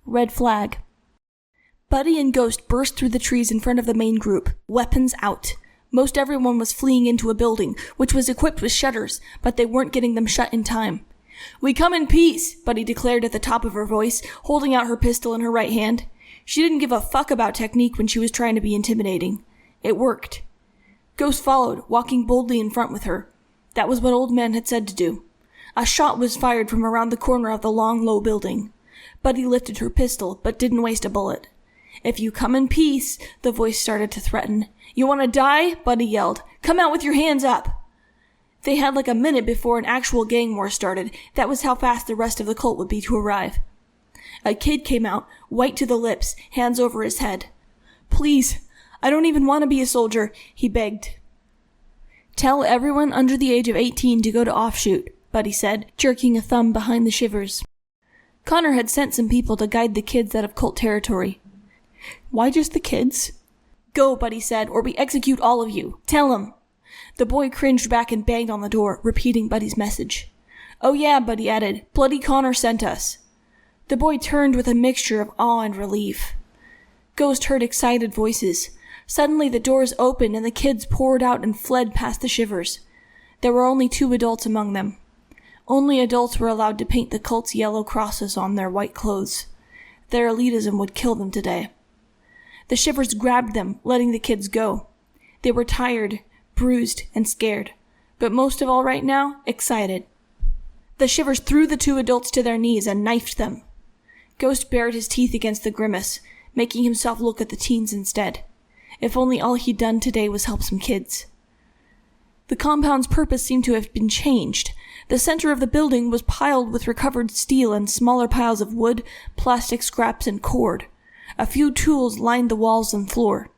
Red flag. Buddy and Ghost burst through the trees in front of the main group, weapons out. Most everyone was fleeing into a building, which was equipped with shutters, but they weren't getting them shut in time. "We come in peace," Buddy declared at the top of her voice, holding out her pistol in her right hand. She didn't give a fuck about technique when she was trying to be intimidating. It worked. Ghost followed, walking boldly in front with her. That was what Old Man had said to do. A shot was fired from around the corner of the long, low building. Buddy lifted her pistol, but didn't waste a bullet. "If you come in peace," the voice started to threaten. "You want to die?" Buddy yelled. "Come out with your hands up!" They had like a minute before an actual gang war started. That was how fast the rest of the cult would be to arrive. A kid came out, white to the lips, hands over his head. "Please, I don't even want to be a soldier," he begged. "Tell everyone under the age of 18 to go to offshoot," Buddy said, jerking a thumb behind the shivers. Connor had sent some people to guide the kids out of cult territory. "Why just the kids?" "Go," Buddy said, "or we execute all of you. Tell 'em." The boy cringed back and banged on the door, repeating Buddy's message. "Oh yeah," Buddy added, "Bloody Connor sent us." The boy turned with a mixture of awe and relief. Ghost heard excited voices. Suddenly the doors opened and the kids poured out and fled past the shivers. There were only 2 adults among them. Only adults were allowed to paint the cult's yellow crosses on their white clothes. Their elitism would kill them today. The shivers grabbed them, letting the kids go. They were tired, bruised, and scared, but most of all right now, excited. The shivers threw the 2 adults to their knees and knifed them. Ghost bared his teeth against the grimace, making himself look at the teens instead. If only all he'd done today was help some kids. The compound's purpose seemed to have been changed. The center of the building was piled with recovered steel and smaller piles of wood, plastic scraps, and cord. A few tools lined the walls and floor.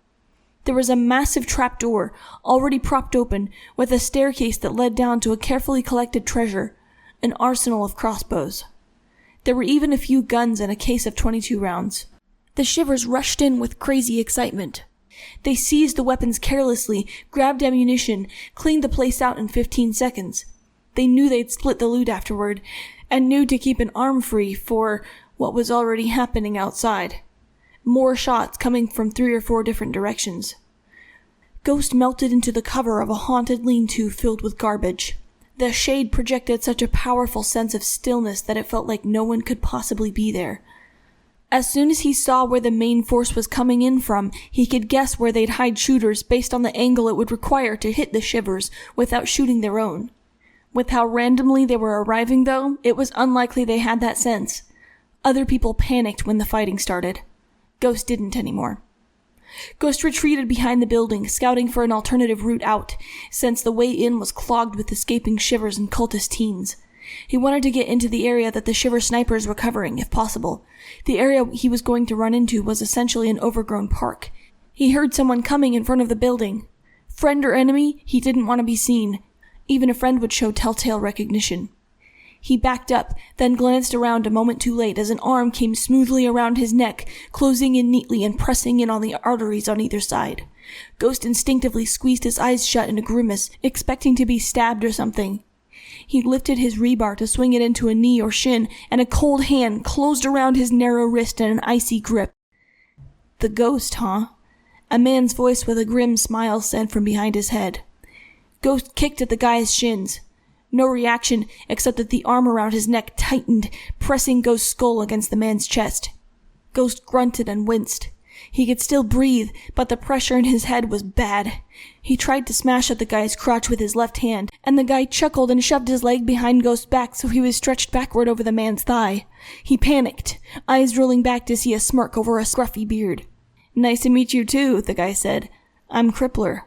There was a massive trapdoor, already propped open, with a staircase that led down to a carefully collected treasure, an arsenal of crossbows. There were even a few guns and a case of 22 rounds. The shivers rushed in with crazy excitement. They seized the weapons carelessly, grabbed ammunition, cleaned the place out in 15 seconds. They knew they'd split the loot afterward, and knew to keep an arm free for what was already happening outside. More shots coming from 3 or 4 different directions. Ghost melted into the cover of a haunted lean-to filled with garbage. The shade projected such a powerful sense of stillness that it felt like no one could possibly be there. As soon as he saw where the main force was coming in from, he could guess where they'd hide shooters based on the angle it would require to hit the shivers without shooting their own. With how randomly they were arriving, though, it was unlikely they had that sense. Other people panicked when the fighting started. Ghost didn't anymore. Ghost retreated behind the building, scouting for an alternative route out, since the way in was clogged with escaping shivers and cultist teens. He wanted to get into the area that the shiver snipers were covering, if possible. The area he was going to run into was essentially an overgrown park. He heard someone coming in front of the building. Friend or enemy, he didn't want to be seen. Even a friend would show telltale recognition. He backed up, then glanced around a moment too late as an arm came smoothly around his neck, closing in neatly and pressing in on the arteries on either side. Ghost instinctively squeezed his eyes shut in a grimace, expecting to be stabbed or something. He lifted his rebar to swing it into a knee or shin, and a cold hand closed around his narrow wrist in an icy grip. "The ghost, huh?" A man's voice with a grim smile said from behind his head. Ghost kicked at the guy's shins. No reaction, except that the arm around his neck tightened, pressing Ghost's skull against the man's chest. Ghost grunted and winced. He could still breathe, but the pressure in his head was bad. He tried to smash at the guy's crotch with his left hand, and the guy chuckled and shoved his leg behind Ghost's back so he was stretched backward over the man's thigh. He panicked, eyes rolling back to see a smirk over a scruffy beard. "Nice to meet you too," the guy said. "I'm Crippler."